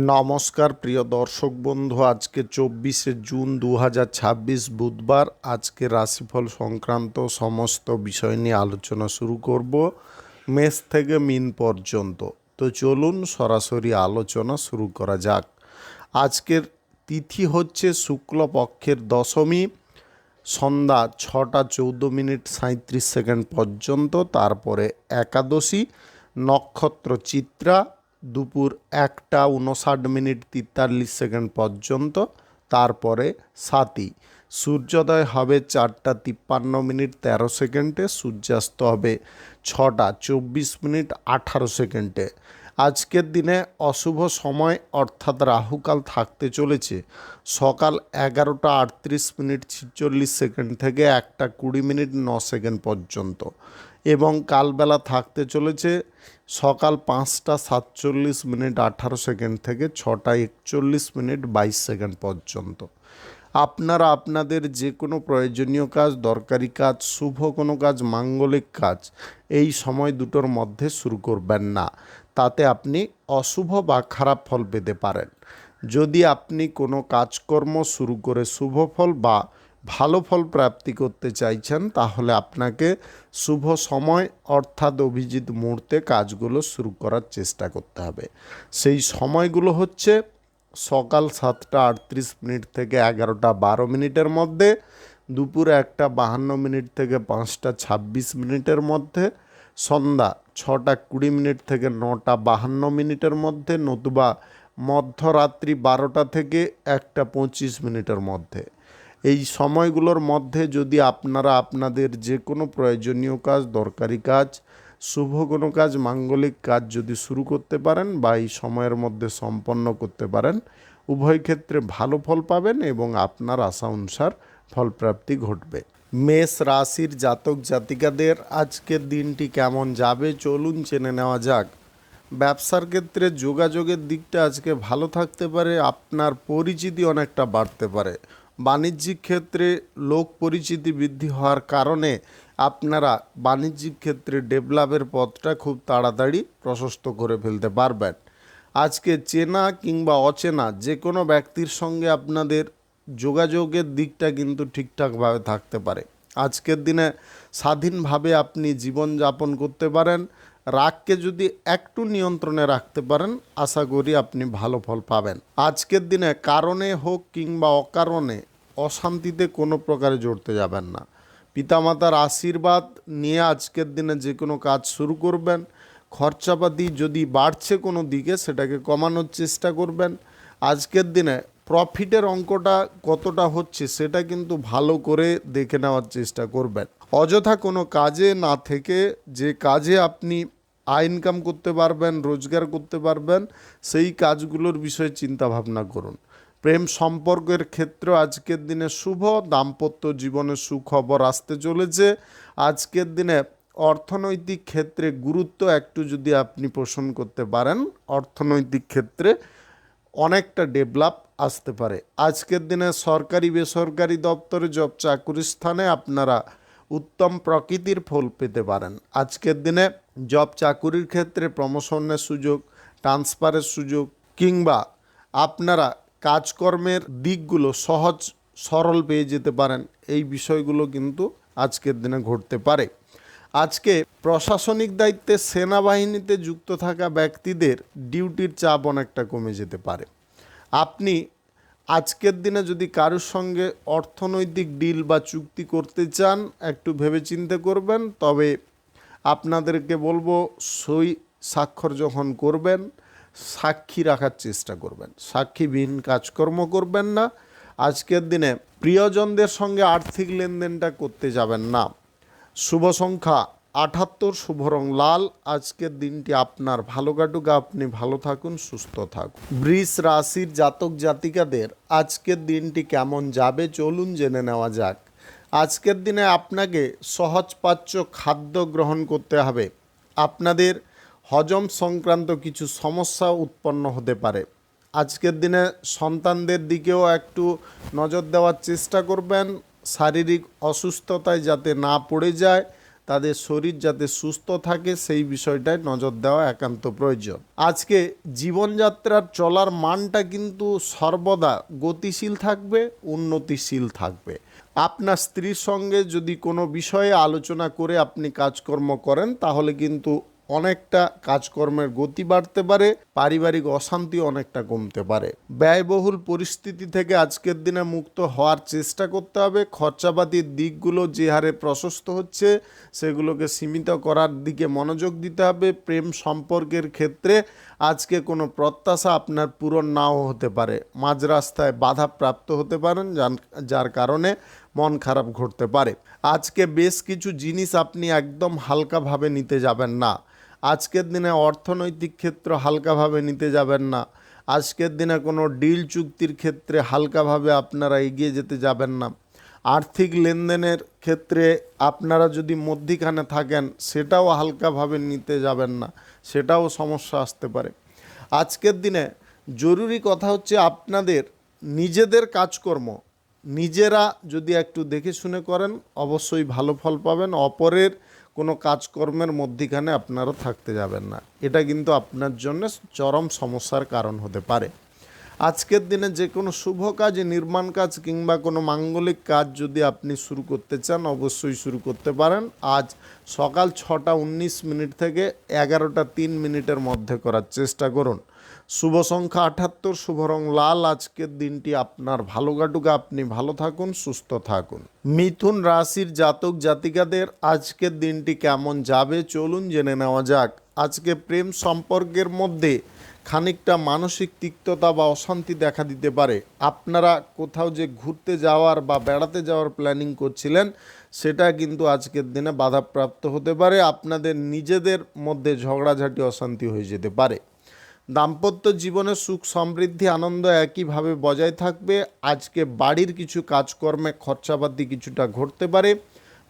নমস্কার প্রিয় দর্শক বন্ধু, আজকে 24শে জুন 2026 বুধবার। আজকে রাশিফল সংক্রান্ত সমস্ত বিষয় নিয়ে আলোচনা শুরু করব মেষ থেকে মিন পর্যন্ত। তো চলুন সরাসরি আলোচনা শুরু করা যাক। আজকের তিথি হচ্ছে শুক্লপক্ষের দশমী, সন্ধ্যা 6টা 14 মিনিট 37 সেকেন্ড পর্যন্ত। তারপরে একাদশী, নক্ষত্র চিত্রা, দুপুর 1টা 59 মিনিট 43 সেকেন্ড পর্যন্ত। তারপরে সাতী, সূর্যোদয় হবে 4টা 53 মিনিট 13 সেকেন্ডে, সূর্যাস্ত হবে 6টা 24 মিনিট 18 সেকেন্ডে। আজকের দিনে অশুভ সময় অর্থাৎ রাহুকাল থাকতে চলেছে সকাল 11টা 38 মিনিট 46 সেকেন্ড থেকে 1টা 20 মিনিট 9 সেকেন্ড পর্যন্ত, এবং কালবেলা থাকতে চলেছে সকাল 5টা 47 মিনিট 18 সেকেন্ড থেকে 6টা 41 মিনিট 22 সেকেন্ড পর্যন্ত। আপনারা আপনাদের যে কোনো প্রয়োজনীয় কাজ, দরকারি কাজ, শুভ কোনো কাজ, মাঙ্গলিক কাজ এই সময় দুটোর মধ্যে শুরু করবেন না, তাতে আপনি অশুভ বা খারাপ ফল পেতে পারেন। যদি আপনি কোনো কাজকর্ম শুরু করে শুভ ফল বা ভালো ফল প্রাপ্তি করতে চাইছেন, তাহলে আপনাকে শুভ সময় অর্থাৎ অভিজিৎ মুহূর্তে কাজগুলো শুরু করার চেষ্টা করতে হবে। সেই সময়গুলো হচ্ছে সকাল 7টা 38 মিনিট থেকে 11টা 12 মিনিটের মধ্যে, দুপুর 1টা 52 মিনিট থেকে 5টা 26 মিনিটের মধ্যে, সন্ধ্যা 6টা 20 মিনিট থেকে 9টা 52 মিনিটের মধ্যে, নতুবা মধ্যরাত্রি 12টা থেকে 1টা 25 মিনিটের মধ্যে। এই সময়গুলোর মধ্যে যদি আপনারা আপনাদের যে কোনো প্রয়োজনীয় কাজ, দরকারি কাজ, শুভ কোনো কাজ, মাঙ্গলিক কাজ যদি শুরু করতে পারেন বা এই সময়ের মধ্যে সম্পন্ন করতে পারেন, উভয় ক্ষেত্রে ভালো ফল পাবেন এবং আপনার আশা অনুসার ফলপ্রাপ্তি ঘটবে। মেষ রাশির জাতক জাতিকাদের আজকের দিনটি কেমন যাবে চলুন জেনে নেওয়া যাক। ব্যবসার ক্ষেত্রে যোগাযোগের দিকটা আজকে ভালো থাকতে পারে, আপনার পরিচিতি অনেকটা বাড়তে পারে। বাণিজ্যিক ক্ষেত্রে লোক পরিচিতি বৃদ্ধি হওয়ার কারণে আপনারা বাণিজ্যিক ক্ষেত্রে ডেভেলপের পথটা খুব তাড়াতাড়ি প্রশস্ত করে ফেলতে পারবেন। আজকে চেনা কিংবা অচেনা যে কোনো ব্যক্তির সঙ্গে আপনাদের যোগাযোগের দিকটা কিন্তু ঠিকঠাকভাবে থাকতে পারে। আজকের দিনে স্বাধীনভাবে আপনি জীবনযাপন করতে পারেন। রাগকে যদি একটু নিয়ন্ত্রণে রাখতে পারেন, আশা করি আপনি ভালো ফল পাবেন। আজকের দিনে কারণে হোক কিংবা অকারণে অশান্তিতে কোনো প্রকারে জড়তে যাবেন না। পিতামাতার আশীর্বাদ নিয়ে আজকের দিনে যে কোনো কাজ শুরু করবেন। খরচাপাতি যদি বাড়ছে কোনো দিকে, সেটাকে কমানোর চেষ্টা করবেন। আজকের দিনে প্রফিটের অঙ্কটা কতটা হচ্ছে সেটা কিন্তু ভালো করে দেখে নেওয়ার চেষ্টা করবেন। অযথা কোনো কাজে না থেকে যে কাজে আপনি ইনকাম করতে পারবেন, রোজগার করতে পারবেন, সেই কাজগুলোর বিষয়ে চিন্তা ভাবনা করুন। প্রেম সম্পর্কের ক্ষেত্রে আজকের দিনে শুভ, দাম্পত্য জীবনে সুখবর আসতে চলেছে। আজকের দিনে অর্থনৈতিক ক্ষেত্রে গুরুত্ব একটু যদি আপনি পোষণ করতে পারেন, অর্থনৈতিক ক্ষেত্রে অনেকটা ডেভেলপ আসতে পারে। আজকের দিনে সরকারি বেসরকারি দপ্তরে জব চাকুরির স্থানে আপনারা উত্তম প্রকৃতির ফল পেতে পারেন। আজকের দিনে জব চাকুরির ক্ষেত্রে প্রমোশনের সুযোগ, ট্রান্সফারের সুযোগ, কিংবা আপনারা কাজকর্মের দিকগুলো সহজ সরল পেয়ে যেতে পারেন। এই বিষয়গুলো কিন্তু আজকের দিনে ঘটতে পারে। আজকে প্রশাসনিক দায়িত্বে সেনাবাহিনীতে যুক্ত থাকা ব্যক্তিদের ডিউটির চাপ অনেকটা কমে যেতে পারে। আপনি আজকের দিনে যদি কারোর সঙ্গে অর্থনৈতিক ডিল বা চুক্তি করতে চান, একটু ভেবেচিন্তে করবেন। তবে আপনাদেরকে বলবো, সই স্বাক্ষর যখন করবেন, সাক্ষী রাখার চেষ্টা করবেন, সাক্ষীবিহীন কাজকর্ম করবেন না। আজকের দিনে প্রিয়জনদের সঙ্গে আর্থিক লেনদেনটা করতে যাবেন না। শুভ সংখ্যা 78, শুভ রং লাল। আজকের দিনটি আপনার ভালো কাটুক, আপনি ভালো থাকুন, সুস্থ থাকুন। বৃষ রাশির জাতক জাতিকাদের আজকের দিনটি কেমন যাবে চলুন জেনে নেওয়া যাক। আজকের দিনে আপনাকে সহজপাচ্য খাদ্য গ্রহণ করতে হবে। আপনাদের হজম সংক্রান্ত কিছু সমস্যা উৎপন্ন হতে পারে। আজকের দিনে সন্তানদের দিকেও একটু নজর দেওয়ার চেষ্টা করবেন, শারীরিক অসুস্থতায় যাতে না পড়ে যায়। তাদের শরীর যাতে সুস্থ থাকে সেই বিষয়টায় নজর দেওয়া একান্ত প্রয়োজন। আজকে জীবনযাত্রার চলার মানটা কিন্তু সর্বদা গতিশীল থাকবে, উন্নতিশীল থাকবে। আপনার স্ত্রীর সঙ্গে যদি কোনো বিষয়ে আলোচনা করে আপনি কাজকর্ম করেন তাহলে কিন্তু অনেকটা কাজকর্মের গতি বাড়তে পারে, পারিবারিক অশান্তি অনেকটা কমতে পারে। ব্যয়বহুল পরিস্থিতি থেকে আজকের দিনে মুক্ত হওয়ার চেষ্টা করতে হবে। খরচাপাতির দিকগুলো যে হারে প্রশস্ত হচ্ছে সেগুলোকে সীমিত করার দিকে মনোযোগ দিতে হবে। প্রেম সম্পর্কের ক্ষেত্রে আজকে কোনো প্রত্যাশা আপনার পূরণ নাও হতে পারে, মাঝ রাস্তায় বাধাপ্রাপ্ত হতে পারেন, যার কারণে মন খারাপ ঘটতে পারে। আজকে বেশ কিছু জিনিস আপনি একদম হালকাভাবে নিতে যাবেন না। আজকের দিনে অর্থনৈতিক ক্ষেত্র হালকাভাবে নিতে যাবেন না। আজকের দিনে কোনো ডিল চুক্তির ক্ষেত্রে হালকাভাবে আপনারা এগিয়ে যেতে যাবেন না। আর্থিক লেনদেনের ক্ষেত্রে আপনারা যদি মধ্যিখানে থাকেন সেটাও হালকাভাবে নিতে যাবেন না, সেটাও সমস্যা আসতে পারে। আজকের দিনে জরুরি কথা হচ্ছে আপনাদের নিজেদের কাজকর্ম নিজেরা যদি একটু দেখে শুনে করেন অবশ্যই ভালো ফল পাবেন। অপরের কোনো কাজকর্মের মধ্যিখানে আপনারা থাকতে যাবেন না, এটা কিন্তু আপনার জন্য চরম সমস্যার কারণ হতে পারে। আজকের দিনে যে কোনো শুভ কাজ, নির্মাণ কাজ কিংবা কোনো মাঙ্গলিক কাজ যদি আপনি শুরু করতে চান অবশ্যই শুরু করতে পারেন। আজ সকাল 6:19 থেকে 11:03 মধ্যে করার চেষ্টা করুন। শুভ সংখ্যা 78, শুভ রং লাল। আজকের দিনটি আপনার ভালো কাটুক, আপনি ভালো থাকুন, সুস্থ থাকুন। মিথুন রাশির জাতক জাতিকাদের আজকের দিনটি কেমন যাবে চলুন জেনে নেওয়া যাক। আজকে প্রেম সম্পর্কের মধ্যে খানিকটা মানসিক তিক্ততা বা অশান্তি দেখা দিতে পারে। আপনারা কোথাও যে ঘুরতে যাওয়ার বা বেড়াতে যাওয়ার প্ল্যানিং করছিলেন সেটা কিন্তু আজকের দিনে বাধাপ্রাপ্ত হতে পারে। আপনাদের নিজেদের মধ্যে ঝগড়াঝাটি অশান্তি হয়ে যেতে পারে। দাম্পত্য জীবনে সুখ সমৃদ্ধি আনন্দ একইভাবে বজায় থাকবে। আজকে বাড়ির কিছু কাজকর্মে খরচাপাতি কিছুটা ঘটতে পারে।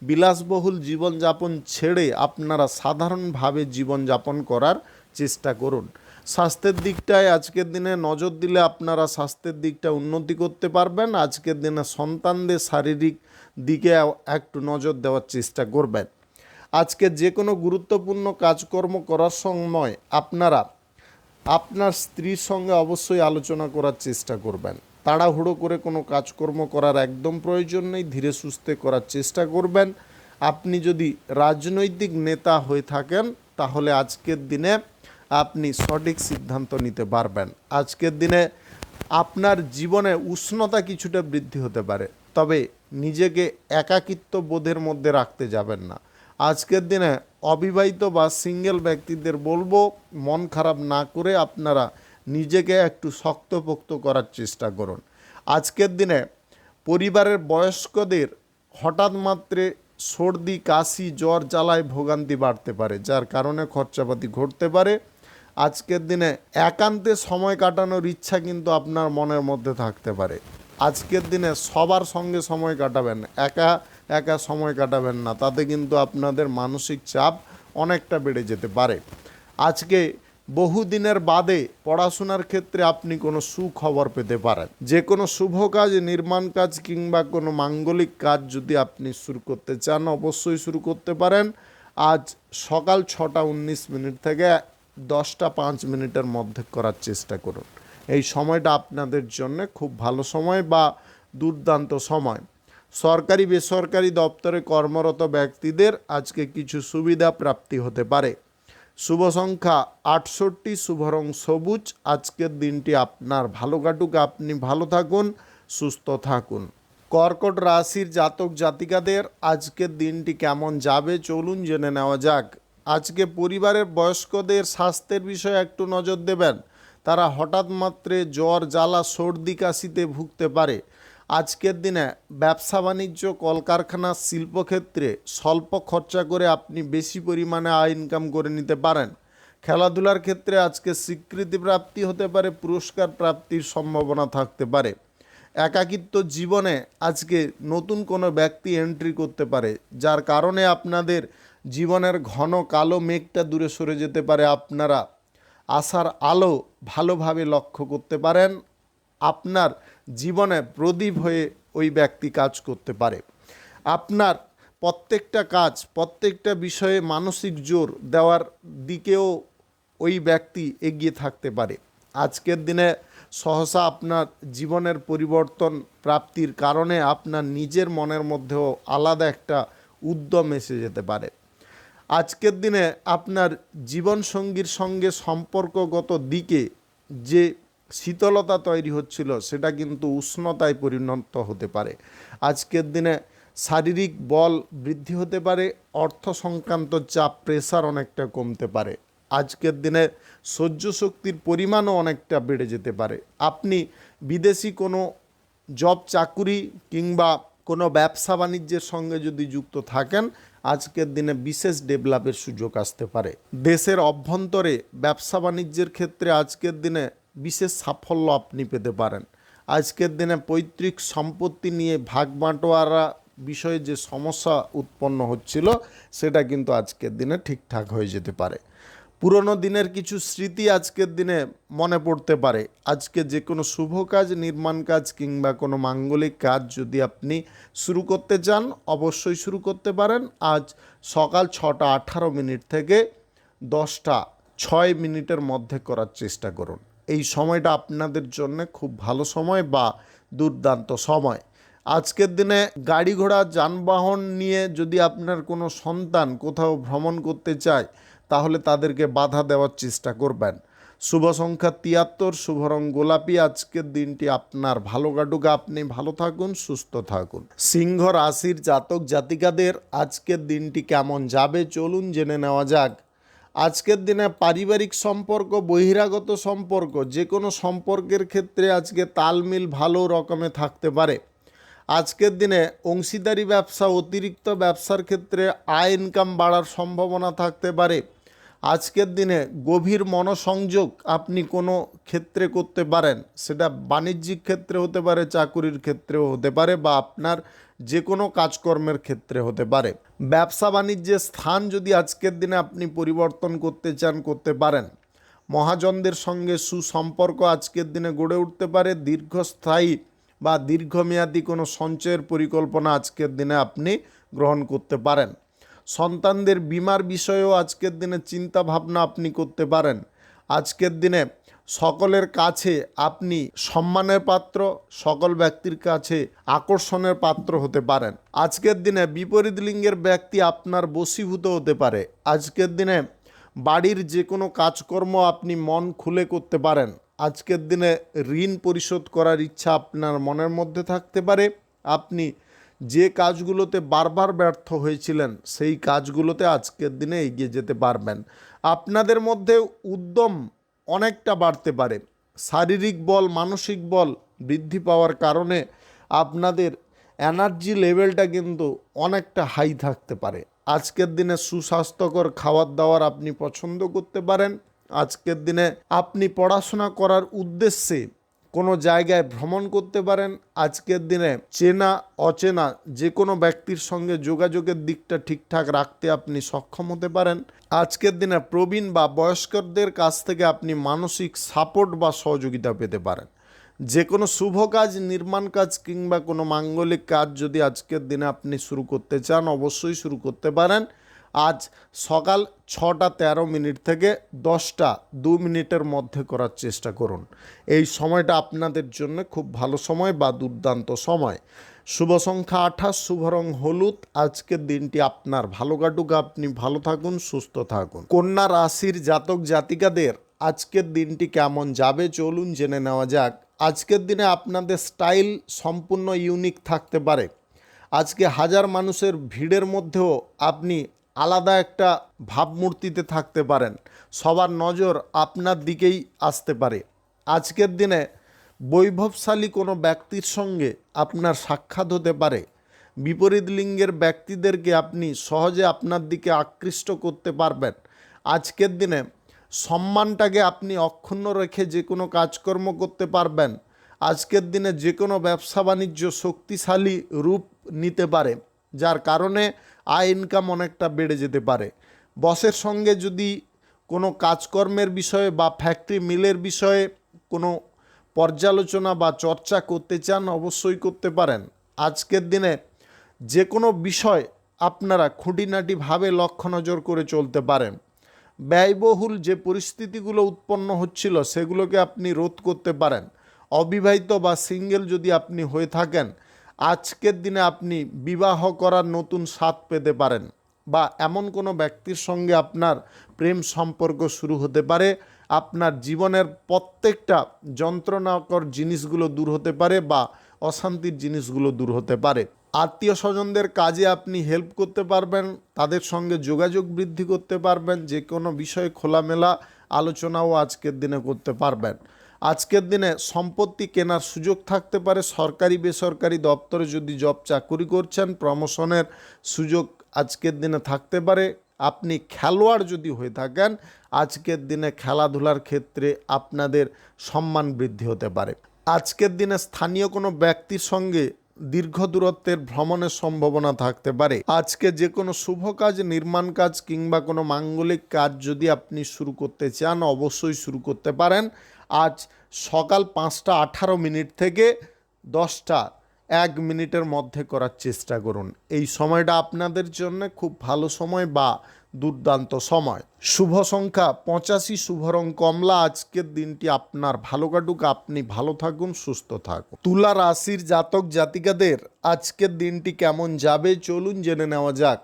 বিলাসবহুল জীবনযাপন ছেড়ে আপনারা সাধারণভাবে জীবনযাপন করার চেষ্টা করুন। স্বাস্থ্যের দিকটায় আজকের দিনে নজর দিলে আপনারা স্বাস্থ্যের দিকটা উন্নতি করতে পারবেন। আজকের দিনে সন্তানদের শারীরিক দিকে একটু নজর দেওয়ার চেষ্টা করবেন। আজকে যে কোনো গুরুত্বপূর্ণ কাজকর্ম করার সময় আপনারা আপনার স্ত্রীর সঙ্গে অবশ্যই আলোচনা করার চেষ্টা করবেন। তাড়াহুড়ো করে কোনো কাজকর্ম করার একদম প্রয়োজন নেই, ধীরে সুস্থে করার চেষ্টা করবেন। আপনি যদি রাজনৈতিক নেতা হয়ে থাকেন তাহলে আজকের দিনে আপনি সঠিক সিদ্ধান্ত নিতে পারবেন। আজকের দিনে আপনার জীবনে উষ্ণতা কিছুটা বৃদ্ধি হতে পারে, তবে নিজেকে একাকিত্ব বোধের মধ্যে রাখতে যাবেন না। আজকের দিনে অবিবাহিত বা সিঙ্গেল ব্যক্তিদের বলবো মন খারাপ না করে আপনারা নিজেকে একটু শক্তপোক্ত করার চেষ্টা করুন। আজকের দিনে পরিবারের বয়স্কদের হঠাৎ মাত্রে সর্দি কাশি জ্বর জ্বালায় ভোগান্তি বাড়তে পারে, যার কারণে খরচাপাতি ঘটতে পারে। আজকের দিনে একান্তে সময় কাটানোর ইচ্ছা কিন্তু আপনার মনের মধ্যে থাকতে পারে। আজকের দিনে সবার সঙ্গে সময় কাটাবেন, একা একা সময় কাটাবেন না, তাতে কিন্তু আপনাদের মানসিক চাপ অনেকটা বেড়ে যেতে পারে। আজকে বহুদিনের বাদে পড়াশোনার ক্ষেত্রে আপনি কোনো সুখবর পেতে পারেন। যে কোনো শুভ কাজ, নির্মাণ কাজ কিংবা কোনো মাঙ্গলিক কাজ যদি আপনি শুরু করতে চান অবশ্যই শুরু করতে পারেন। আজ সকাল 6:19 থেকে 10:05 মধ্যে করার চেষ্টা করুন। এই সময়টা আপনাদের জন্য খুব ভালো সময় বা দুর্দান্ত সময়। সরকারি বেসরকারি দপ্তরে কর্মরত ব্যক্তিদের আজকে কিছু সুবিধা প্রাপ্তি হতে পারে। শুভ সংখ্যা 68, শুভ রং সবুজ। আজকের দিনটি আপনার ভালো কাটুক, আপনি ভালো থাকুন, সুস্থ থাকুন। কর্কট রাশির জাতক জাতিকাদের আজকের দিনটি কেমন যাবে চলুন জেনে নেওয়া যাক। আজকে পরিবারের বয়স্কদের স্বাস্থ্যের বিষয়ে একটু নজর দেবেন। তারা হঠাৎ মাত্রে জ্বর জ্বালা সর্দি কাশিতে ভুগতে পারে। আজকের দিনে ব্যবসা বাণিজ্য কলকারখানা শিল্পক্ষেত্রে স্বল্প খরচা করে আপনি বেশি পরিমাণে আয় ইনকাম করে নিতে পারেন। খেলাধুলার ক্ষেত্রে আজকে স্বীকৃতি প্রাপ্তি হতে পারে, পুরস্কার প্রাপ্তির সম্ভাবনা থাকতে পারে। একাকিত্ব জীবনে আজকে নতুন কোনো ব্যক্তি এন্ট্রি করতে পারে, যার কারণে আপনাদের জীবনের ঘন কালো মেঘটা দূরে সরে যেতে পারে। আপনারা আশার আলো ভালোভাবে লক্ষ্য করতে পারেন। আপনার জীবনে প্রদীপ হয়ে ওই ব্যক্তি কাজ করতে পারে। আপনার প্রত্যেকটা কাজ, প্রত্যেকটা বিষয়ে মানসিক জোর দেওয়ার দিকেও ওই ব্যক্তি এগিয়ে থাকতে পারে। আজকের দিনে সহসা আপনার জীবনের পরিবর্তন প্রাপ্তির কারণে আপনার নিজের মনের মধ্যেও আলাদা একটা উদ্যম এসে যেতে পারে। আজকের দিনে আপনার জীবনসঙ্গীর সঙ্গে সম্পর্কগত দিকে যে শীতলতা তৈরি হচ্ছিল সেটা কিন্তু উষ্ণতায় পরিণত হতে পারে। আজকের দিনে শারীরিক বল বৃদ্ধি হতে পারে, অর্থ সংক্রান্ত চাপ প্রেসার অনেকটা কমতে পারে। আজকের দিনে সহ্য শক্তির পরিমাণও অনেকটা বেড়ে যেতে পারে। আপনি বিদেশি কোনো জব চাকুরি কিংবা কোনো ব্যবসা বাণিজ্যের সঙ্গে যদি যুক্ত থাকেন, আজকের দিনে বিশেষ ডেভেলপের সুযোগ আসতে পারে। দেশের অভ্যন্তরে ব্যবসা বাণিজ্যের ক্ষেত্রে আজকের দিনে বিশেষ সাফল্য আপনি পেতে পারেন। আজকের দিনে পৈতৃক সম্পত্তি নিয়ে ভাগ বাঁটোয়ারা বিষয়ে যে সমস্যা উৎপন্ন হচ্ছিল সেটা কিন্তু আজকের দিনে ঠিকঠাক হয়ে যেতে পারে। পুরনো দিনের কিছু স্মৃতি আজকের দিনে মনে পড়তে পারে। আজকে যে কোনো শুভ কাজ, নির্মাণ কাজ কিংবা কোনো মাঙ্গলিক কাজ যদি আপনি শুরু করতে চান অবশ্যই শুরু করতে পারেন। আজ সকাল 6:18 থেকে 10:06 মধ্যে করার চেষ্টা করুন। এই সময়টা আপনাদের জন্য খুব ভালো সময় বা দুর্দান্ত সময়। আজকের দিনে গাড়ি ঘোড়া যানবাহন নিয়ে যদি আপনার কোনো সন্তান কোথাও ভ্রমণ করতে চায় তাহলে তাদেরকে বাধা দেওয়ার চেষ্টা করবেন। শুভ সংখ্যা 73, শুভ রং গোলাপি। আজকের দিনটি আপনার ভালো কাটুক, আপনি ভালো থাকুন, সুস্থ থাকুন। সিংহ রাশির জাতক জাতিকাদের আজকের দিনটি কেমন যাবে চলুন জেনে নেওয়া যাক। আজকের দিনে পারিবারিক সম্পর্ক, বহিরাগত সম্পর্ক, যে কোনো সম্পর্কের ক্ষেত্রে আজকে তালমিল ভালো রকমে থাকতে পারে। আজকের দিনে অংশীদারি ব্যবসা, অতিরিক্ত ব্যবসার ক্ষেত্রে আয় ইনকাম বাড়ার সম্ভাবনা থাকতে পারে। আজকের দিনে গভীর মনোসংযোগ আপনি কোনো ক্ষেত্রে করতে পারেন, সেটা বাণিজ্যিক ক্ষেত্রে হতে পারে, চাকুরির ক্ষেত্রেও হতে পারে বা আপনার যে কোনো কাজকর্মের ক্ষেত্রে হতে পারে। ব্যবসা বাণিজ্যের স্থান যদি আজকের দিনে আপনি পরিবর্তন করতে চান করতে পারেন। মহাজনদের সঙ্গে সুসম্পর্ক আজকের দিনে গড়ে উঠতে পারে। দীর্ঘস্থায়ী বা দীর্ঘমেয়াদী কোনো সঞ্চয়ের পরিকল্পনা আজকের দিনে আপনি গ্রহণ করতে পারেন। সন্তানদের বীমার বিষয়েও আজকের দিনে চিন্তা ভাবনা আপনি করতে পারেন। আজকের দিনে সকলের কাছে আপনি সম্মানের পাত্র, সকল ব্যক্তির কাছে আকর্ষণের পাত্র হতে পারেন। আজকের দিনে বিপরীত লিঙ্গের ব্যক্তি আপনার বশীভূত হতে পারে। আজকের দিনে বাড়ির যে কোনো কাজকর্ম আপনি মন খুলে করতে পারেন। আজকের দিনে ঋণ পরিশোধ করার ইচ্ছা আপনার মনের মধ্যে থাকতে পারে। আপনি যে কাজগুলোতে বারবার ব্যর্থ হয়েছিলেন সেই কাজগুলোতে আজকের দিনে এগিয়ে যেতে পারবেন। আপনাদের মধ্যে উদ্যম অনেকটা বাড়তে পারে। শারীরিক বল, মানসিক বল বৃদ্ধি পাওয়ার কারণে আপনাদের এনার্জি লেভেলটা কিন্তু অনেকটা হাই থাকতে পারে। আজকের দিনে সুস্বাস্থ্যকর খাবার দাবার আপনি পছন্দ করতে পারেন। আজকের দিনে আপনি পড়াশোনা করার উদ্দেশ্যে কোনো জায়গায় ভ্রমণ করতে পারেন। আজকের দিনে চেনা অচেনা যে কোনো ব্যক্তির সঙ্গে যোগাযোগের দিকটা ঠিকঠাক রাখতে আপনি সক্ষম হতে পারেন। আজকের দিনে প্রবীণ বা বয়স্কদের কাছ থেকে আপনি মানসিক সাপোর্ট বা সহযোগিতা পেতে পারেন। যে কোনো শুভ কাজ, নির্মাণ কাজ কিংবা কোনো মাঙ্গলিক কাজ যদি আজকের দিনে আপনি শুরু করতে চান অবশ্যই শুরু করতে পারেন। আজ সকাল 6:13 থেকে 10:02 মধ্যে করার চেষ্টা করুন। এই সময়টা আপনাদের জন্য খুব ভালো সময় বা দুর্দান্ত সময়। শুভ সংখ্যা 28, শুভ রং হলুদ। আজকের দিনটি আপনার ভালো কাটুক, আপনি ভালো থাকুন, সুস্থ থাকুন। কন্যা রাশির জাতক জাতিকাদের আজকের দিনটি কেমন যাবে চলুন জেনে নেওয়া যাক। আজকের দিনে আপনাদের স্টাইল সম্পূর্ণ ইউনিক থাকতে পারে। আজকে হাজার মানুষের ভিড়ের মধ্যেও আপনি আলাদা একটা ভাবমূর্তিতে থাকতে পারেন। সবার নজর আপনার দিকেই আসতে পারে। আজকের দিনে বৈভবশালী কোনো ব্যক্তির সঙ্গে আপনার সাক্ষাৎ হতে পারে। বিপরীত লিঙ্গের ব্যক্তিদেরকে আপনি সহজে আপনার দিকে আকৃষ্ট করতে পারবেন। আজকের দিনে সম্মানটাকে আপনি অক্ষুণ্ণ রেখে যে কোনো কাজকর্ম করতে পারবেন। আজকের দিনে যে কোনো ব্যবসা বাণিজ্য শক্তিশালী রূপ নিতে পারে, যার কারণে আয় ইনকাম অনেকটা বেড়ে যেতে পারে। বসের সঙ্গে যদি কোনো কাজকর্মের বিষয়ে বা ফ্যাক্টরি মিলের বিষয়ে কোনো পর্যালোচনা বা চর্চা করতে চান অবশ্যই করতে পারেন। আজকের দিনে যে কোনো বিষয় আপনারা খুঁটিনাটিভাবে লক্ষ্য নজর করে চলতে পারেন। ব্যয়বহুল যে পরিস্থিতিগুলো উৎপন্ন হচ্ছিল সেগুলোকে আপনি রোধ করতে পারেন। অবিবাহিত বা সিঙ্গেল যদি আপনি হয়ে থাকেন, আজকের দিনে আপনি বিবাহ করার নতুন স্বাদ পেতে পারেন, বা এমন কোনো ব্যক্তির সঙ্গে আপনার প্রেম সম্পর্ক শুরু হতে পারে। আপনার জীবনের প্রত্যেকটা যন্ত্রণাকর জিনিসগুলো দূর হতে পারে বা অশান্তির জিনিসগুলো দূর হতে পারে। আত্মীয় স্বজনদের কাজে আপনি হেল্প করতে পারবেন, তাদের সঙ্গে যোগাযোগ বৃদ্ধি করতে পারবেন, যে কোনো বিষয়ে খোলামেলা আলোচনাও আজকের দিনে করতে পারবেন। আজকের দিনে সম্পত্তি কেনার সুযোগ থাকতে পারে। সরকারি বেসরকারি দপ্তরে যদি জব চাকুরি করছেন, প্রমোশনের সুযোগ আজকের দিনে থাকতে পারে। আপনি খেলোয়াড় যদি হয়ে থাকেন, আজকের দিনে খেলাধুলার ক্ষেত্রে আপনাদের সম্মান বৃদ্ধি হতে পারে। আজকের দিনে স্থানীয় কোনো ব্যক্তির সঙ্গে দীর্ঘ দূরত্বের ভ্রমণের সম্ভাবনা থাকতে পারে। আজকে যে কোনো শুভ কাজ, নির্মাণ কাজ কিংবা কোনো মাঙ্গলিক কাজ যদি আপনি শুরু করতে চান, অবশ্যই শুরু করতে পারেন। আজ সকাল 5:18 থেকে 10:01 মধ্যে করার চেষ্টা করুন। এই সময়টা আপনাদের জন্য খুব ভালো সময় বা দুর্দান্ত সময়। শুভ সংখ্যা 85, শুভ রং কমলা। আজকের দিনটি আপনার ভালো কাটুক, আপনি ভালো থাকুন, সুস্থ থাকুন। তুলা রাশির জাতক জাতিকাদের আজকের দিনটি কেমন যাবে চলুন জেনে নেওয়া যাক।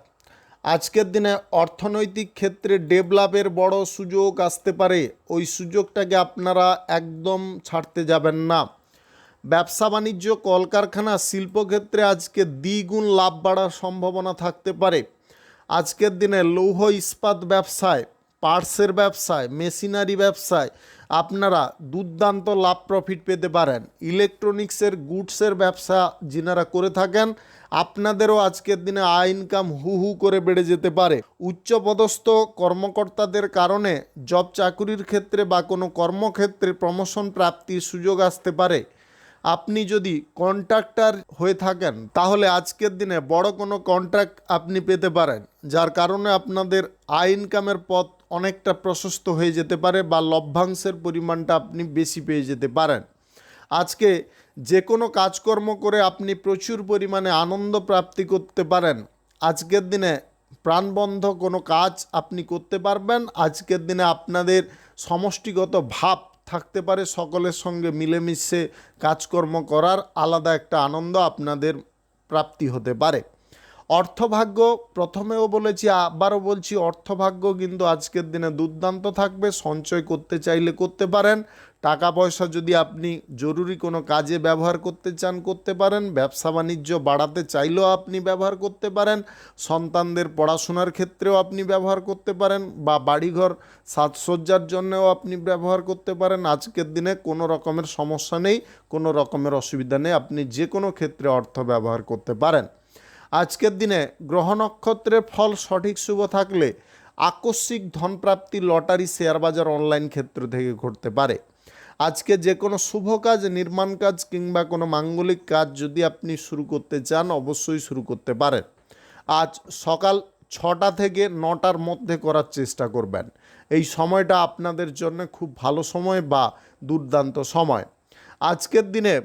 আজকের দিনে অর্থনৈতিক ক্ষেত্রে ডেভেলপের বড় সুযোগ আসতে পারে। ওই সুযোগটাকে আপনারা একদম ছাড়তে যাবেন না। ব্যবসা বাণিজ্য, কলকারখানা, শিল্পক্ষেত্রে আজকে দ্বিগুণ লাভ বাড়ার সম্ভাবনা থাকতে পারে। আজকের দিনে লৌহ ইস্পাত ব্যবসায়, পার্টসের ব্যবসায়, মেশিনারি ব্যবসায় আপনারা দুর্দান্ত লাভ প্রফিট পেতে পারেন। ইলেকট্রনিক্সের, গুডসের ব্যবসা যিনারা করে থাকেন, আপনাদেরও আজকের দিনে আয় ইনকাম হু হু করে বেড়ে যেতে পারে। উচ্চপদস্থ কর্মকর্তাদের কারণে জব চাকুরির ক্ষেত্রে বা কোনো কর্মক্ষেত্রে প্রমোশন প্রাপ্তির সুযোগ আসতে পারে। আপনি যদি কন্ট্রাক্টর হয়ে থাকেন, তাহলে আজকের দিনে বড় কোনো কন্ট্রাক্ট আপনি পেতে পারেন, যার কারণে আপনাদের আয় ইনকামের পথ অনেকটা প্রশস্ত হয়ে যেতে পারে বা লভ্যাংশের পরিমাণটা আপনি বেশি পেয়ে যেতে পারেন। আজকে যে কোনো কাজকর্ম করে আপনি প্রচুর পরিমাণে আনন্দ প্রাপ্তি করতে পারেন। আজকের দিনে প্রাণবন্ধ কোনো কাজ আপনি করতে পারবেন। আজকের দিনে আপনাদের সমষ্টিগত ভাব থাকতে পারে, সকলের সঙ্গে মিলেমিশে কাজকর্ম করার আলাদা একটা আনন্দ আপনাদের প্রাপ্তি হতে পারে। অর্থভাগ্য, প্রথমেও বলেছি আবারও বলছি, অর্থভাগ্য কিন্তু আজকের দিনে দুর্দান্ত থাকবে। সঞ্চয় করতে চাইলে করতে পারেন। টাকা পয়সা যদি আপনি জরুরি কোনো কাজে ব্যবহার করতে চান করতে পারেন। ব্যবসা বাণিজ্য বাড়াতে চাইলেও আপনি ব্যবহার করতে পারেন। সন্তানদের পড়াশোনার ক্ষেত্রেও আপনি ব্যবহার করতে পারেন, বা বাড়িঘর সাজসজ্জার জন্যও আপনি ব্যবহার করতে পারেন। আজকের দিনে কোনো রকমের সমস্যা নেই, কোনো রকমের অসুবিধা নেই, আপনি যে কোনো ক্ষেত্রে অর্থ ব্যবহার করতে পারেন। আজকের দিনে গ্রহ নক্ষত্রের ফল সঠিক শুভ থাকলে আকস্মিক ধনপ্রাপ্তি, লটারি, শেয়ার বাজার, অনলাইন ক্ষেত্র থেকে ঘটতে পারে। আজকে যে কোনো শুভ কাজ, নির্মাণ কাজ কিংবা কোনো মাঙ্গলিক কাজ যদি আপনি শুরু করতে চান, অবশ্যই শুরু করতে পারেন। আজ সকাল 6টা থেকে 9টার মধ্যে করার চেষ্টা করবেন। এই সময়টা আপনাদের জন্য খুব ভালো সময় বা দুর্দান্ত সময়। আজকের দিনে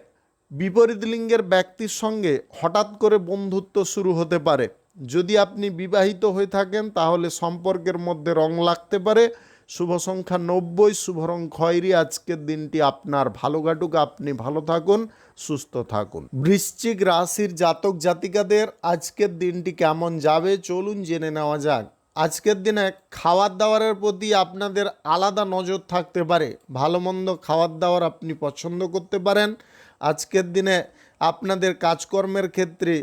বিপরীত লিঙ্গের ব্যক্তির সঙ্গে হঠাৎ করে বন্ধুত্ব শুরু হতে পারে। যদি আপনি বিবাহিত হয়ে থাকেন, তাহলে সম্পর্কের মধ্যে রং লাগতে পারে। শুভ সংখ্যা 90, শুভ রং খয়েরি। আজকের দিনটি আপনার ভালো কাটুক, আপনি ভালো থাকুন, সুস্থ থাকুন। বৃশ্চিক রাশির জাতক জাতিকাদের আজকের দিনটি কেমন যাবে চলুন জেনে নেওয়া যাক। আজকের দিনে খাবার দাবারের প্রতি আপনাদের আলাদা নজর থাকতে পারে। ভালো মন্দ খাবার দাবার আপনি পছন্দ করতে পারেন। আজকের দিনে আপনাদের কাজকর্মের ক্ষেত্রে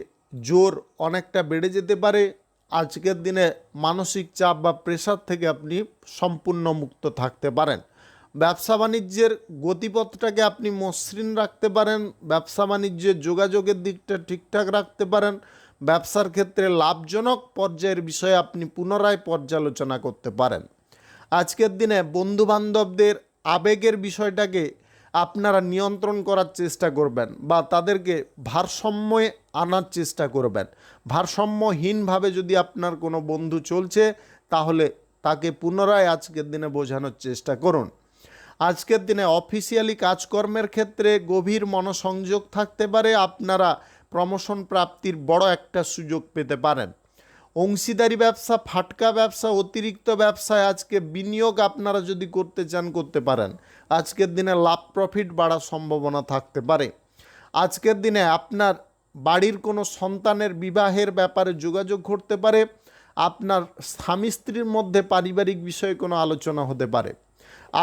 জোর অনেকটা বেড়ে যেতে পারে। আজকের দিনে মানসিক চাপ বা প্রেশার থেকে আপনি সম্পূর্ণ মুক্ত থাকতে পারেন। ব্যবসা বাণিজ্যের গতিপথটাকে আপনি মসৃণ রাখতে পারেন। ব্যবসা বাণিজ্যের যোগাযোগের দিকটা ঠিকঠাক রাখতে পারেন। ব্যবসার ক্ষেত্রে লাভজনক পর্যায়ের বিষয়ে আপনি পুনরায় পর্যালোচনা করতে পারেন। আজকের দিনে বন্ধুবান্ধবদের আবেগের বিষয়টাকে আপনারা নিয়ন্ত্রণ করার চেষ্টা করবেন, বা তাদেরকে ভারসাম্যে আনার চেষ্টা করবেন। ভারসাম্যহীনভাবে যদি আপনার কোনো বন্ধু চলছে, তাহলে তাকে পুনরায় আজকের দিনে বোঝানোর চেষ্টা করুন। আজকের দিনে অফিসিয়ালি কাজকর্মের ক্ষেত্রে গভীর মনোসংযোগ থাকতে পারে। আপনারা প্রমোশন প্রাপ্তির বড় একটা সুযোগ পেতে পারেন। অংশীদারি ব্যবসা, ফাটকা ব্যবসা, অতিরিক্ত ব্যবসায় আজকে বিনিয়োগ আপনারা যদি করতে চান করতে পারেন। আজকের দিনে লাভ প্রফিট বাড়ার সম্ভাবনা থাকতে পারে। আজকের দিনে আপনার বাড়ির কোনো সন্তানের বিবাহের ব্যাপারে যোগাযোগ ঘটতে পারে। আপনার স্বামী স্ত্রীর মধ্যে পারিবারিক বিষয়ে কোনো আলোচনা হতে পারে।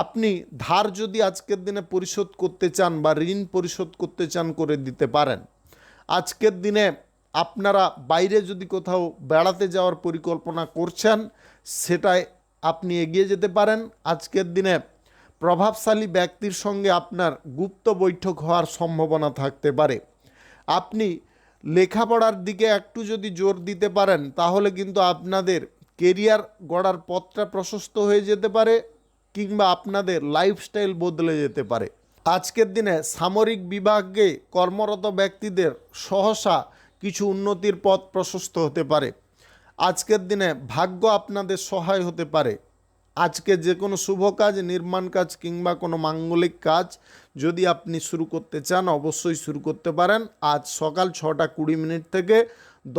আপনি ধার যদি আজকের দিনে পরিশোধ করতে চান বা ঋণ পরিশোধ করতে চান করে দিতে পারেন। আজকের দিনে আপনারা বাইরে যদি কোথাও বেড়াতে যাওয়ার পরিকল্পনা করছেন, সেটাই আপনি এগিয়ে যেতে পারেন। আজকের দিনে প্রভাবশালী ব্যক্তির সঙ্গে আপনার গুপ্ত বৈঠক হওয়ার সম্ভাবনা থাকতে পারে। আপনি লেখাপড়ার দিকে একটু যদি জোর দিতে পারেন, তাহলে কিন্তু আপনাদের কেরিয়ার গড়ার পথটা প্রশস্ত হয়ে যেতে পারে, কিংবা আপনাদের লাইফস্টাইল বদলে যেতে পারে। আজকের দিনে সামরিক বিভাগে কর্মরত ব্যক্তিদের সহসা কিছু উন্নতির পথ প্রশস্ত হতে পারে। আজকের দিনে ভাগ্য আপনাদের সহায় হতে পারে। আজকে যে কোনো শুভ কাজ, নির্মাণ কাজ কিংবা কোনো মাঙ্গলিক কাজ যদি আপনি শুরু করতে চান, অবশ্যই শুরু করতে পারেন। আজ সকাল 6:20 থেকে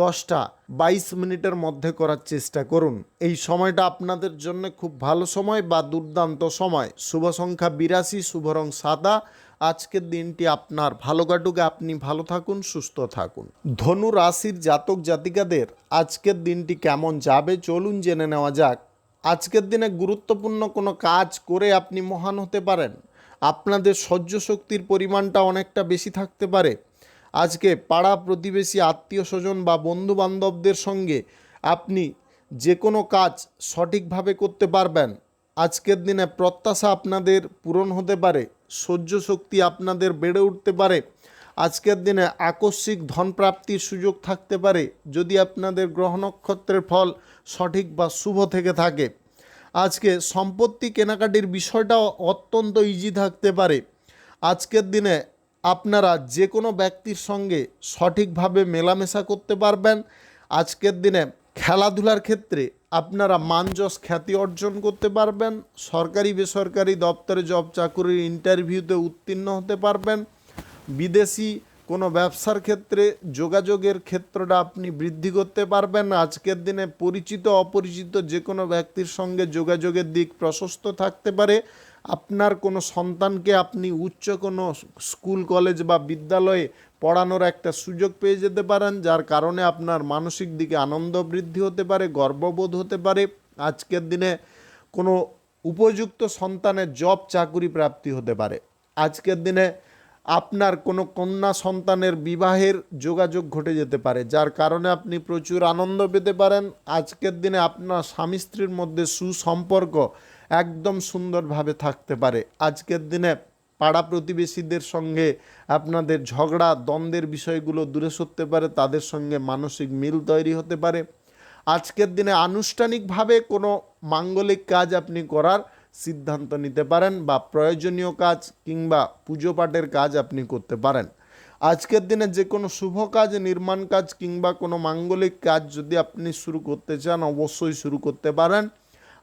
10:22 মধ্যে করার চেষ্টা করুন। এই সময়টা আপনাদের জন্য খুব ভালো সময় বা দুর্দান্ত সময়। শুভ সংখ্যা 82, শুভ রং সাদা। আজকের দিনটি আপনার ভালো কাটুক, আপনি ভালো থাকুন, সুস্থ থাকুন। ধনু রাশির জাতক জাতিকাদের আজকের দিনটি কেমন যাবে চলুন জেনে নেওয়া যাক। আজকের দিনে গুরুত্বপূর্ণ কোনো কাজ করে আপনি মহান হতে পারেন। আপনাদের সহ্য শক্তির পরিমাণটা অনেকটা বেশি থাকতে পারে। আজকে পাড়া প্রতিবেশী, আত্মীয় স্বজন বা বন্ধু বান্ধবদের সঙ্গে আপনি যে কোনো কাজ সঠিকভাবে করতে পারবেন। আজকের দিনে প্রত্যাশা আপনাদের পূরণ হতে পারে। সহ্য শক্তি আপনাদের বেড়ে উঠতে পারে। আজকের দিনে আকস্মিক ধন প্রাপ্তির সুযোগ থাকতে পারে, যদি আপনাদের গ্রহ নক্ষত্রের ফল সঠিক বা শুভ থেকে থাকে। আজকে সম্পত্তি কেনাকাটির বিষয়টাও অত্যন্ত ইজি থাকতে পারে। আজকের দিনে আপনারা যে কোনো ব্যক্তির সঙ্গে সঠিকভাবে মেলামেশা করতে পারবেন। আজকের দিনে খেলাধুলার ক্ষেত্রে আপনারা মানযশ খ্যাতি অর্জন করতে পারবেন। সরকারি বেসরকারি দপ্তরে জব চাকুরির ইন্টারভিউতে উত্তীর্ণ হতে পারবেন। বিদেশি কোনো ব্যবসার ক্ষেত্রে যোগাযোগের ক্ষেত্রটা আপনি বৃদ্ধি করতে পারবেন। আজকের দিনে পরিচিত অপরিচিত যে কোনো ব্যক্তির সঙ্গে যোগাযোগের দিক প্রশস্ত থাকতে পারে। আপনার কোনো সন্তানকে আপনি উচ্চ কোনো স্কুল কলেজ বা বিদ্যালয়ে পড়ানোর একটা সুযোগ পেয়ে যেতে পারেন, যার কারণে আপনার মানসিক দিকে আনন্দ বৃদ্ধি হতে পারে, গর্ববোধ হতে পারে। আজকের দিনে কোনো উপযুক্ত সন্তানের জব চাকুরি প্রাপ্তি হতে পারে। আজকের দিনে আপনার কোনো কন্যা সন্তানের বিবাহের যোগাযোগ ঘটে যেতে পারে, যার কারণে আপনি প্রচুর আনন্দ পেতে পারেন। আজকের দিনে আপনার স্বামী স্ত্রীর মধ্যে সুসম্পর্ক একদম সুন্দরভাবে থাকতে পারে। আজকের দিনে পাড়া প্রতিবেশীদের সঙ্গে আপনাদের ঝগড়া দ্বন্দ্বের বিষয়গুলো দূরে সরতে পারে, তাদের সঙ্গে মানসিক মিল তৈরি হতে পারে। আজকের দিনে আনুষ্ঠানিকভাবে কোনো মাঙ্গলিক কাজ আপনি করার সিদ্ধান্ত নিতে পারেন, বা প্রয়োজনীয় কাজ কিংবা পুজো পাঠের কাজ আপনি করতে পারেন। আজকের দিনে যে কোনো শুভ কাজ, নির্মাণ কাজ কিংবা কোনো মাঙ্গলিক কাজ যদি আপনি শুরু করতে চান, অবশ্যই শুরু করতে পারেন।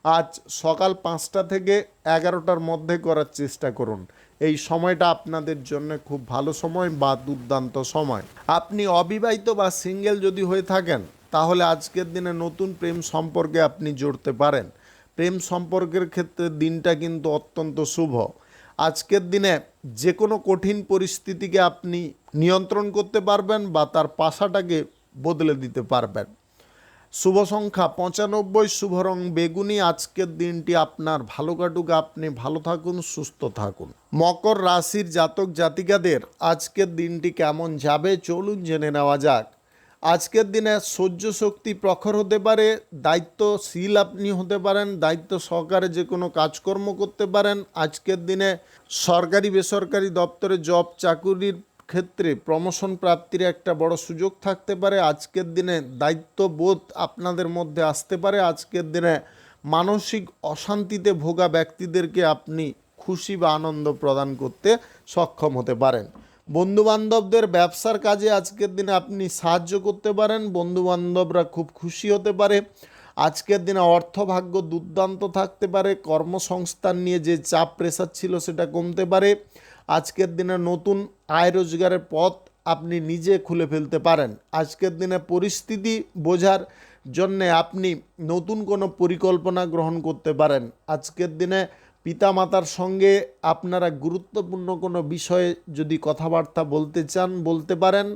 আজ সকাল 5টা থেকে 11টার মধ্যে করার চেষ্টা করুন। এই সময়টা আপনাদের জন্য খুব ভালো সময় বা দুর্দান্ত সময়। আপনি অবিবাহিত বা সিঙ্গেল যদি হয়ে থাকেন, তাহলে আজকের দিনে নতুন প্রেম সম্পর্কে আপনি জড়তে পারেন। প্রেম সম্পর্কের ক্ষেত্রে দিনটা কিন্তু অত্যন্ত শুভ। আজকের দিনে যে কোনো কঠিন পরিস্থিতিকে আপনি নিয়ন্ত্রণ করতে পারবেন বা তার পাশাটাকে বদলে দিতে পারবেন। শুভ সংখ্যা 95, শুভ রং বেগুনি। আজকের দিনটি আপনার ভালো কাটুক, আপনি ভালো থাকুন, সুস্থ থাকুন। মকর রাশির জাতক জাতিকাদের আজকের দিনটি কেমন যাবে চলুন জেনে নেওয়া যাক। আজকের দিনে সহ্য শক্তি প্রখর হতে পারে, দায়িত্বশীল আপনি হতে পারেন, দায়িত্ব সহকারে যে কোনো কাজকর্ম করতে পারেন। আজকের দিনে সরকারি বেসরকারি দপ্তরে জব চাকুরির ক্ষেত্রে প্রমোশন প্রাপ্তির একটা বড় সুযোগ থাকতে পারে। আজকের দিনে দায়িত্ববোধ আপনাদের মধ্যে আসতে পারে। আজকের দিনে মানসিক অশান্তিতে ভোগা ব্যক্তিদেরকে আপনি খুশি বা আনন্দ প্রদান করতে সক্ষম হতে পারেন। বন্ধুবান্ধবদের ব্যবসার কাজে আজকের দিনে আপনি সাহায্য করতে পারেন, বন্ধুবান্ধবরা খুব খুশি হতে পারে। আজকের দিনে অর্থভাগ্য দুর্দান্ত থাকতে পারে, কর্মসংস্থান নিয়ে যে চাপ প্রেসার ছিল সেটা কমতে পারে। আজকের দিনে নতুন আয় রোজগারের পথ আপনি নিজে খুলে ফেলতে পারেন। আজকের দিনে পরিস্থিতি বোঝার জন্যে আপনি নতুন কোনো পরিকল্পনা গ্রহণ করতে পারেন। আজকের দিনে পিতামাতার সঙ্গে আপনারা গুরুত্বপূর্ণ কোনো বিষয়ে যদি কথাবার্তা বলতে চান বলতে পারেন।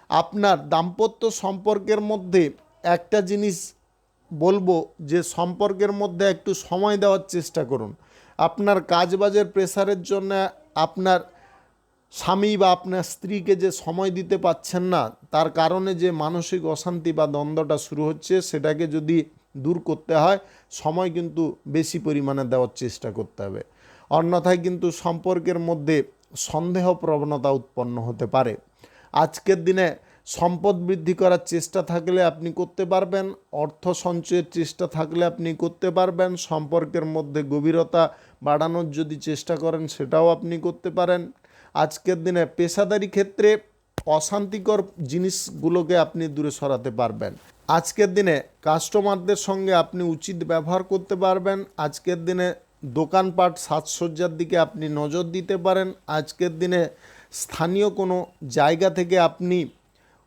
আপনার দাম্পত্য সম্পর্কের মধ্যে একটা জিনিস বলবো যে সম্পর্কের মধ্যে একটু সময় দেওয়ার চেষ্টা করুন। আপনার কাজবাজের প্রেসারের জন্য আপনার স্বামী বা আপনার স্ত্রীকে যে সময় দিতে পারছেন না, তার কারণে যে মানসিক অশান্তি বা দ্বন্দ্বটা শুরু হচ্ছে, সেটাকে যদি দূর করতে হয় সময় কিন্তু বেশি পরিমাণে দেওয়ার চেষ্টা করতে হবে। অন্যথায় কিন্তু সম্পর্কের মধ্যে সন্দেহ প্রবণতা উৎপন্ন হতে পারে। আজকের দিনে সম্পদ বৃদ্ধি করার চেষ্টা থাকলে আপনি করতে পারবেন, অর্থ সঞ্চয়ের চেষ্টা থাকলে আপনি করতে পারবেন, সম্পর্কের মধ্যে গভীরতা বাড়ানোর যদি চেষ্টা করেন সেটাও আপনি করতে পারেন। আজকের দিনে পেশাদারি ক্ষেত্রে অশান্তিকর জিনিসগুলোকে আপনি দূরে সরাতে পারবেন। আজকের দিনে কাস্টমারদের সঙ্গে আপনি উচিত ব্যবহার করতে পারবেন। আজকের দিনে দোকানপাট সাজসজ্জার দিকে আপনি নজর দিতে পারেন। আজকের দিনে স্থানীয় কোনো জায়গা থেকে আপনি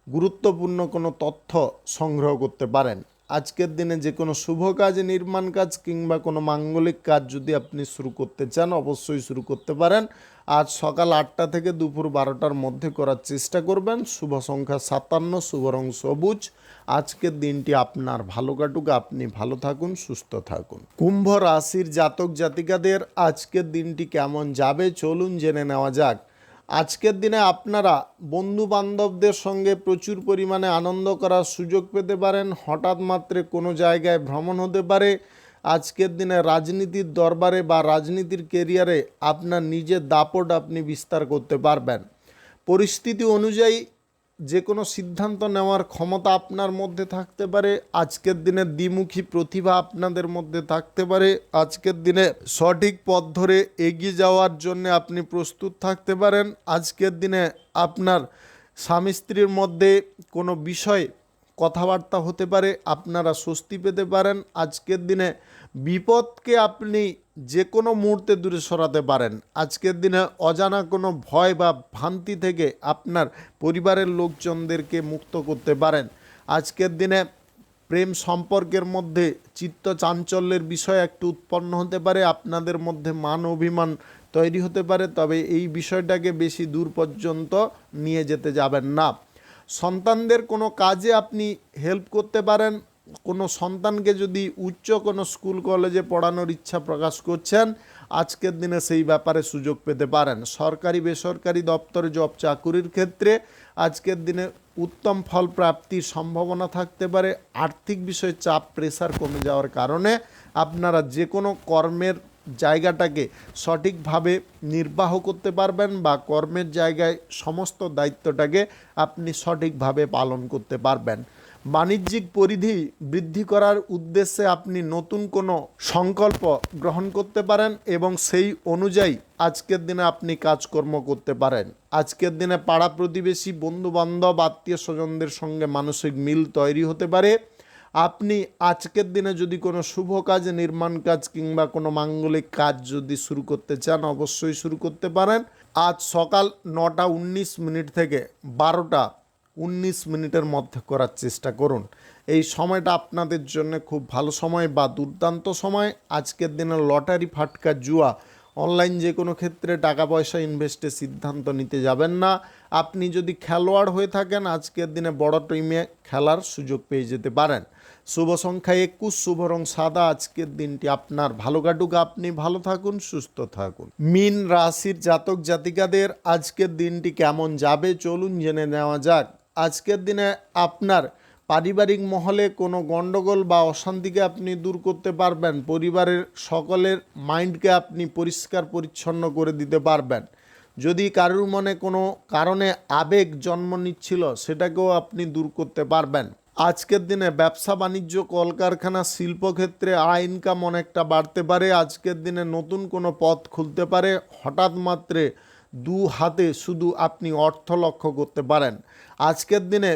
গুরুত্বপূর্ণ কোনো তথ্য সংগ্রহ করতে পারেন। আজকের দিনে যে কোনো শুভ কাজ, নির্মাণ কাজ কিংবা কোনো মাঙ্গলিক কাজ যদি আপনি শুরু করতে চান অবশ্যই শুরু করতে পারেন। আজ সকাল 8টা থেকে দুপুর 12টার মধ্যে করার চেষ্টা করবেন। শুভ সংখ্যা 57, শুভ রং সবুজ। আজকের দিনটি আপনার ভালো কাটুক, আপনি ভালো থাকুন, সুস্থ থাকুন। কুম্ভ রাশির জাতক জাতিকাদের আজকের দিনটি কেমন যাবে চলুন জেনে নেওয়া যাক। আজকের দিনে আপনারা বন্ধু বান্ধবদের সঙ্গে প্রচুর পরিমাণে আনন্দ করার সুযোগ পেতে পারেন। হঠাৎ মাত্রে কোনো জায়গায় ভ্রমণ হতে পারে। আজকের দিনে রাজনীতির দরবারে বা রাজনীতির কেরিয়ারে আপনার নিজের দাপট আপনি বিস্তার করতে পারবেন। পরিস্থিতি অনুযায়ী যে কোনো সিদ্ধান্ত নেওয়ার ক্ষমতা আপনার মধ্যে থাকতে পারে। আজকের দিনে দ্বিমুখী প্রতিভা আপনাদের মধ্যে থাকতে পারে। আজকের দিনে সঠিক পথ ধরে এগিয়ে যাওয়ার জন্য আপনি প্রস্তুত থাকতে পারেন। আজকের দিনে আপনার স্বামী স্ত্রীর মধ্যে কোনো বিষয় কথাবার্তা হতে পারে, আপনারা স্বস্তি পেতে পারেন। আজকের দিনে বিপদকে আপনি যে কোনো মুহূর্তে দূরে সরাতে পারেন। আজকের দিনে অজানা কোনো ভয় বা ভ্রান্তি থেকে আপনার পরিবারের লোকজনদেরকে মুক্ত করতে পারেন। আজকের দিনে প্রেম সম্পর্কের মধ্যে চিত্ত চাঞ্চল্যের বিষয় একটু উৎপন্ন হতে পারে, আপনাদের মধ্যে মান অভিমান তৈরি হতে পারে, তবে এই বিষয়টাকে বেশি দূর পর্যন্ত নিয়ে যেতে যাবেন না। সন্তানদের কোনো কাজে আপনি হেল্প করতে পারেন। কোনো সন্তানকে যদি উচ্চ কোনো স্কুল কলেজে পড়ানোর ইচ্ছা প্রকাশ করছেন, আজকের দিনে সেই ব্যাপারে সুযোগ পেতে পারেন। সরকারি বেসরকারি দপ্তরে জব চাকুরির ক্ষেত্রে আজকের দিনে উত্তম ফল প্রাপ্তির সম্ভাবনা থাকতে পারে। আর্থিক বিষয়ে চাপ প্রেসার কমে যাওয়ার কারণে আপনারা যে কোনো কর্মের জায়গাটাকে সঠিকভাবে নির্বাহ করতে পারবেন বা কর্মের জায়গায় সমস্ত দায়িত্বটাকে আপনি সঠিকভাবে পালন করতে পারবেন। বাণিজ্যিক পরিধি বৃদ্ধি করার উদ্দেশ্যে আপনি নতুন কোনো সংকল্প গ্রহণ করতে পারেন এবং সেই অনুযায়ী আজকের দিনে আপনি কাজকর্ম করতে পারেন। আজকের দিনে পাড়া প্রতিবেশী, বন্ধুবান্ধব, আত্মীয় স্বজনদের সঙ্গে মানসিক মিল তৈরি হতে পারে। আপনি আজকের দিনে যদি কোনো শুভ কাজ, নির্মাণ কাজ কিংবা কোনো মাঙ্গলিক কাজ যদি শুরু করতে চান অবশ্যই শুরু করতে পারেন। আজ সকাল 9টা 19 মিনিট থেকে 12টা 19 মিনিটের মধ্যে করার চেষ্টা করুন। এই সময়টা আপনাদের জন্য খুব ভালো সময় বা দুর্দান্ত সময়। আজকের দিনে লটারি, ফাটকা, জুয়া, অনলাইন যে কোনো ক্ষেত্রে টাকা পয়সা ইনভেস্টের সিদ্ধান্ত নিতে যাবেন না। আপনি যদি খেলোয়াড় হয়ে থাকেন আজকের দিনে বড় টিমে খেলার সুযোগ পেয়ে যেতে পারেন। শুভ সংখ্যা 21, শুভ রং সাদা। আজকের দিনটি আপনার ভালো কাটুক, আপনি ভালো থাকুন, সুস্থ থাকুন। মীন রাশির জাতক জাতিকাদের আজকের দিনটি কেমন যাবে চলুন জেনে নেওয়া যাক। আজকের দিনে আপনার পারিবারিক মহলে কোনো গণ্ডগোল বা অশান্তিকে আপনি দূর করতে পারবেন। পরিবারের সকলের মাইন্ডকে আপনি পরিষ্কার পরিচ্ছন্ন করে দিতে পারবেন। যদি কারোর মনে কোনো কারণে আবেগ জন্ম নিচ্ছিল সেটাকেও আপনি দূর করতে পারবেন। আজকের দিনে ব্যবসা বাণিজ্য, কলকারখানা, শিল্পক্ষেত্রে আয় ইনকাম অনেকটা বাড়তে পারে। আজকের দিনে নতুন কোনো পথ খুলতে পারে। হঠাৎ মাত্রে দু হাতে শুধু আপনি অর্থ লক্ষ্য করতে পারেন। আজকের দিনে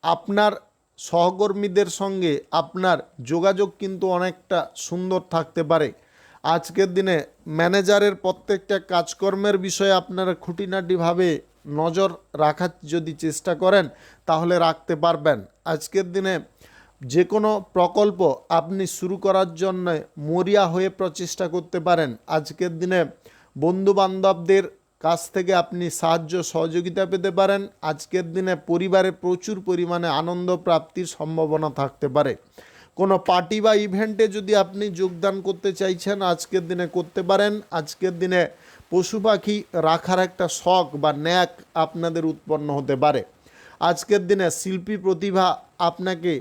আপনার সহকর্মীদের সঙ্গে আপনার যোগাযোগ কিন্তু অনেকটা সুন্দর থাকতে পারে। আজকের দিনে ম্যানেজারের প্রত্যেকটা কাজকর্মের বিষয়ে আপনারা খুঁটিনাটিভাবে নজর রাখার যদি চেষ্টা করেন তাহলে রাখতে পারবেন। আজকের দিনে যে কোনো প্রকল্প আপনি শুরু করার জন্য মরিয়া হয়ে প্রচেষ্টা করতে পারেন। আজকের দিনে বন্ধুবান্ধবদের কাছ থেকে আপনি সাহায্য সহযোগিতা পেতে পারেন। আজকের দিনে পরিবারে প্রচুর পরিমাণে আনন্দ প্রাপ্তির সম্ভাবনা থাকতে পারে। কোনো পার্টি বা ইভেন্টে যদি আপনি যোগদান করতে চাইছেন আজকের দিনে করতে পারেন। আজকের দিনে পশু পাখি রাখার একটা শখ বা ন্যাক আপনাদের উৎপন্ন হতে পারে। আজকের দিনে শিল্পী প্রতিভা আপনাকে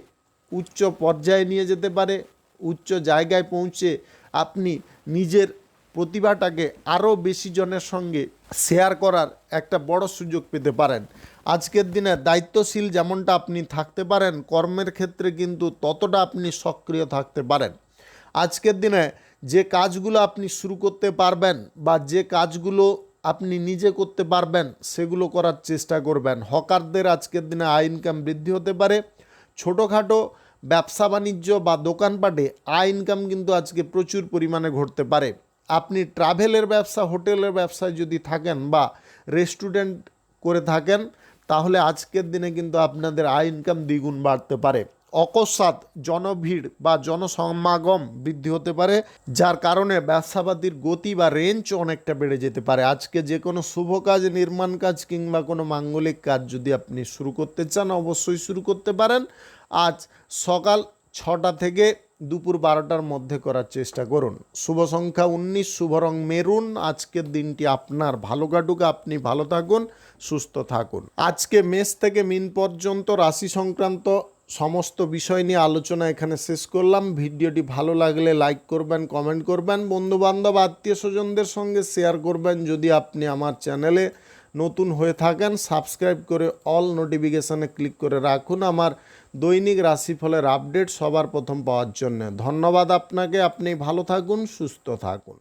উচ্চ পর্যায়ে নিয়ে যেতে পারে। উচ্চ জায়গায় পৌঁছে আপনি নিজের প্রতিভাটাকে আরও বেশি জনের সঙ্গে শেয়ার করার একটা বড় সুযোগ পেতে পারেন। আজকের দিনে দায়িত্বশীল যেমনটা আপনি থাকতে পারেন, কর্মের ক্ষেত্রে কিন্তু ততটা আপনি সক্রিয় থাকতে পারেন। আজকের দিনে যে কাজগুলো আপনি শুরু করতে পারবেন বা যে কাজগুলো আপনি নিজে করতে পারবেন সেগুলো করার চেষ্টা করবেন। হকারদের আজকের দিনে আয় ইনকাম বৃদ্ধি হতে পারে। ছোটোখাটো ব্যবসা বাণিজ্য বা দোকানপাটে আয় ইনকাম কিন্তু আজকে প্রচুর পরিমাণে ঘটতে পারে। আপনি ট্রাভেলের ব্যবসা, হোটেলের ব্যবসায় যদি থাকেন বা রেস্টুরেন্ট করে থাকেন তাহলে আজকের দিনে কিন্তু আপনাদের আয় ইনকাম দ্বিগুণ বাড়তে পারে। অকস্মাৎ জনভিড় বা জনসমাগম বৃদ্ধি হতে পারে, যার কারণে ব্যবসাপাতির গতি বা রেঞ্জ অনেকটা বেড়ে যেতে পারে। আজকে যে কোনো শুভ কাজ, নির্মাণ কাজ কিংবা কোনো মাঙ্গলিক কাজ যদি আপনি শুরু করতে চান অবশ্যই শুরু করতে পারেন। আজ সকাল 6টা থেকে দুপুর 12টার মধ্যে করার চেষ্টা করুন। শুভ সংখ্যা 19, শুভ রং মেরুন। আজকের দিনটি আপনার ভালো কাটুক, আপনি ভালো থাকুন, সুস্থ থাকুন। আজকে মেষ থেকে মীন পর্যন্ত রাশি সংক্রান্ত সমস্ত বিষয় নিয়ে আলোচনা এখানে শেষ করলাম। ভিডিওটি ভালো লাগলে লাইক করবেন, কমেন্ট করবেন, বন্ধুবান্ধব আত্মীয় স্বজনদের সঙ্গে শেয়ার করবেন। যদি আপনি আমার চ্যানেলে নতুন হয়ে থাকেন সাবস্ক্রাইব করে অল নোটিফিকেশানে ক্লিক করে রাখুন আমার দৈনিক রাশিফলের আপডেট সবার প্রথম পাওয়ার জন্য। ধন্যবাদ আপনাকে। আপনি ভালো থাকুন, সুস্থ থাকুন।